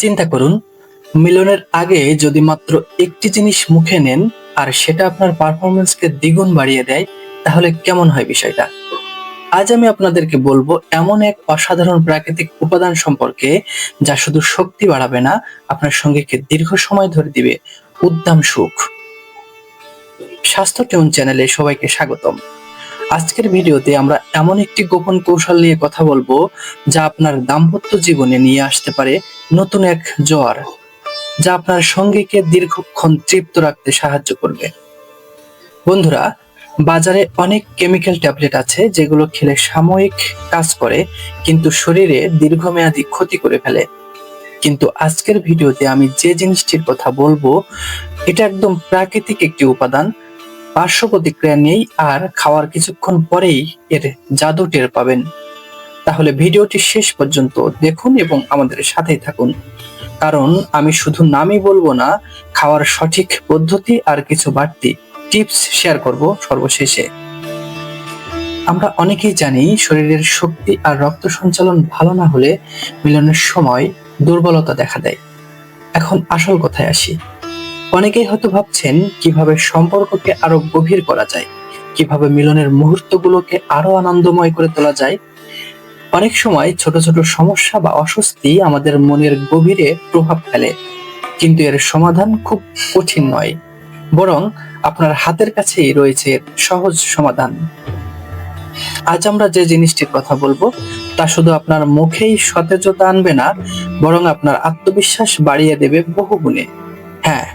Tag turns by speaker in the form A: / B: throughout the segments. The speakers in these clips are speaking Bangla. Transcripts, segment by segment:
A: চিন্তা করুন, মিলনের আগে যদি মাত্র একটি জিনিস মুখে নেন আর সেটা আপনার পারফরমেন্সকে দ্বিগুণ বাড়িয়ে দেয়, তাহলে কেমন হয় বিষয়টা? আজ আমি আপনাদেরকে বলবো এমন এক অসাধারণ প্রাকৃতিক উপাদান সম্পর্কে যা শুধু শক্তি বাড়াবে না, আপনার সঙ্গীকে দীর্ঘ সময় ধরে দিবে উদ্দাম সুখ। স্বাস্থ্য টিউন চ্যানেলে সবাইকে স্বাগতম। আজকের ভিডিওতে আমরা এমন একটি গোপন কৌশল নিয়ে কথা বলবো যা আপনার দাম্পত্য জীবনে নিয়ে আসতে পারে নতুন এক জোয়ার, যা আপনার সঙ্গীকে দীর্ঘক্ষণ তৃপ্ত রাখতে সাহায্য করবে। বন্ধুরা, বাজারে অনেক কেমিক্যাল ট্যাবলেট আছে যেগুলো খেলে সাময়িক কাজ করে কিন্তু শরীরে দীর্ঘমেয়াদী ক্ষতি করে ফেলে। কিন্তু আজকের ভিডিওতে আমি যে জিনিসটির কথা বলবো, এটা একদম প্রাকৃতিক একটি উপাদান, পার্শ্ব প্রতিক্রিয়া নেই, আর খাওয়ার কিছুক্ষণ পরেই এর জাদু টের পাবেন। তাহলে ভিডিওটি শেষ পর্যন্ত দেখুন এবং আমাদের সাথেই থাকুন, কারণ আমি শুধু নামই বলবো না, খাওয়ার সঠিক পদ্ধতি আর কিছু বাড়তি টিপস শেয়ার করব সর্বশেষে। আমরা অনেকেই জানি শরীরের শক্তি আর রক্ত সঞ্চালন ভালো না হলে মিলনের সময় দুর্বলতা দেখা দেয়। এখন আসল কথায় আসি। অনেকেই হয়তো ভাবছেন কিভাবে সম্পর্ককে আরো গভীর করা যায়, কিভাবে মিলনের মুহূর্তগুলোকে আরো আনন্দময় করে তোলা যায়। অনেক সময় ছোট ছোট সমস্যা বা অস্বস্তি আমাদের মনের গভীরে প্রভাব ফেলে, কিন্তু এর সমাধান খুব কঠিন নয়, বরং আপনার হাতের কাছেই রয়েছে সহজ সমাধান। আজ আমরা যে জিনিসটির কথা বলবো তা শুধু আপনার মুখেই সতেজতা আনবে না, বরং আপনার আত্মবিশ্বাস বাড়িয়ে দেবে বহুগুণে। হ্যাঁ,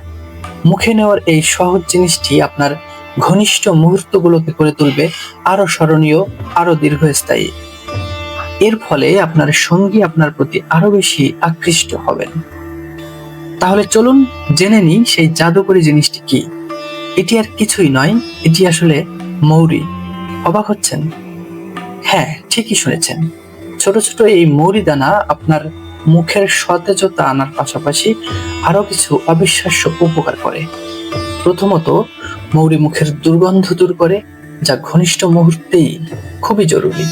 A: মুখে নেওয়ার এই সহজ জিনিসটি আপনার ঘনিষ্ঠ মুহূর্তগুলোকে করে তুলবে আরো স্মরণীয়, আরো দীর্ঘস্থায়ী। এর ফলে আপনার সঙ্গী আপনার প্রতি আরো বেশি আকৃষ্ট হবেন। তাহলে চলুন জেনে নিই সেই জাদুকরী জিনিসটি কি। এটি আর কিছুই নয়, এটি আসলে মৌরি। অবাক হচ্ছেন? হ্যাঁ, ঠিকই শুনেছেন। ছোট ছোট এই মৌরি দানা আপনার মুখের সতেজতা আনার পাশাপাশি আরো কিছু অবিশ্বাস্য উপকার করে। প্রথমত, মৌরি মুখের দুর্গন্ধ দূর করে, যা ঘনিষ্ঠ মুহূর্তেই খুবই জরুরি।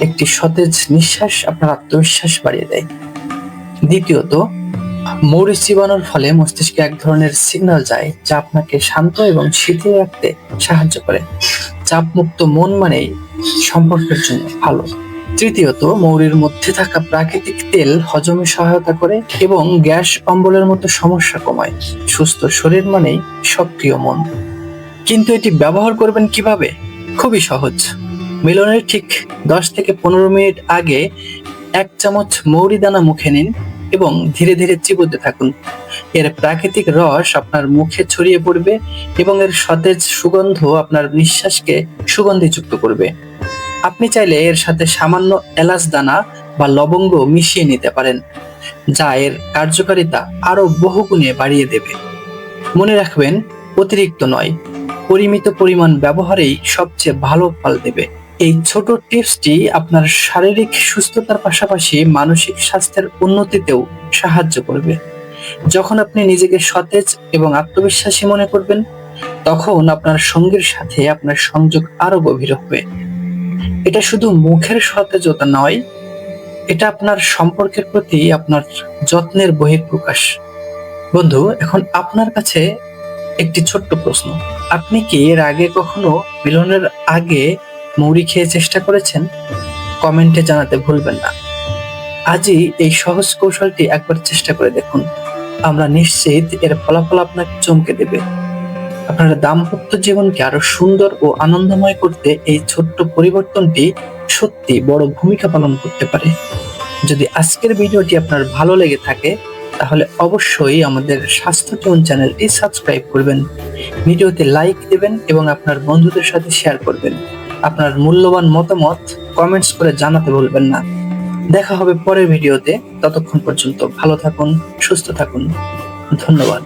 A: একটি সতেজ নিঃশ্বাস আপনার আত্মবিশ্বাস বাড়িয়ে দেয়। দ্বিতীয়ত, মৌরি চিবানোর ফলে মস্তিষ্কে এক ধরনের সিগন্যাল যায় যা আপনাকে শান্ত এবং শিথিল রাখতে সাহায্য করে। চাপমুক্ত মন মানেই সম্পর্কের জন্য ভালো। তৃতীয়ত, মৌরির মধ্যে থাকা প্রাকৃতিক তেল হজমে সহায়তা করে এবং গ্যাস অম্বলের মতো সমস্যা কমায়। সুস্থ শরীর মানেই সক্রিয় মন। কিন্তু এটি ব্যবহার করবেন কিভাবে? খুবই সহজ। মিলনের ঠিক 10 থেকে 15 মিনিট আগে 1 চামচ মৌরি দানা মুখে নিন এবং ধীরে ধীরে চিবোতে থাকুন। এর প্রাকৃতিক রস আপনার মুখে ছড়িয়ে পড়বে এবং এর সতেজ সুগন্ধ আপনার নিঃশ্বাসকে সুগন্ধিযুক্ত করবে। আপনি চাইলে এর সাথে সামান্য এলাচ দানা বা লবঙ্গ মিশিয়ে নিতে পারেন, যা এর কার্যকারিতা আরো বহুগুণে বাড়িয়ে দেবে। মনে রাখবেন, অতিরিক্ত নয়, পরিমিত পরিমাণ ব্যবহারেই সবচেয়ে ভালো ফল দেবে। এই ছোট টিপসটি আপনার শারীরিক সুস্থতার পাশাপাশি মানসিক স্বাস্থ্যের উন্নতিতেও সাহায্য করবে। যখন আপনি নিজেকে সতেজ এবং আত্মবিশ্বাসী মনে করবেন, তখন আপনার সঙ্গীর সাথে আপনার সংযোগ আরো গভীর হবে। এটা শুধু মুখের সতেজতা নয়, এটা আপনার সম্পর্কের প্রতি আপনার যত্নের বহিঃপ্রকাশ। বন্ধু, এখন আপনার কাছে একটি ছোট্ট প্রশ্ন। আপনি কি এর আগে কখনো মিলনের আগে মৌরি খেয়ে চেষ্টা করেছেন? কমেন্টে জানাতে ভুলবেন না। আজই এই সহজ কৌশলটি একবার চেষ্টা করে দেখুন। আমরা নিশ্চিত এর ফলাফল আপনাকে চমকে দেবে। আপনার দাম্পত্য জীবনকে আরো সুন্দর ও আনন্দময় করতে এই ছোট্ট পরিবর্তনটি সত্যি বড় ভূমিকা পালন করতে পারে। যদি আজকের ভিডিওটি আপনার ভালো লেগে থাকে, তাহলে অবশ্যই আমাদের স্বাস্থ্য টিউন চ্যানেলটি সাবস্ক্রাইব করবেন, ভিডিওতে লাইক দেবেন এবং আপনার বন্ধুদের সাথে শেয়ার করবেন। আপনার মূল্যবান মতামত কমেন্টস করে জানাতে ভুলবেন না। দেখা হবে পরের ভিডিওতে। ততক্ষণ পর্যন্ত ভালো থাকুন, সুস্থ থাকুন। ধন্যবাদ।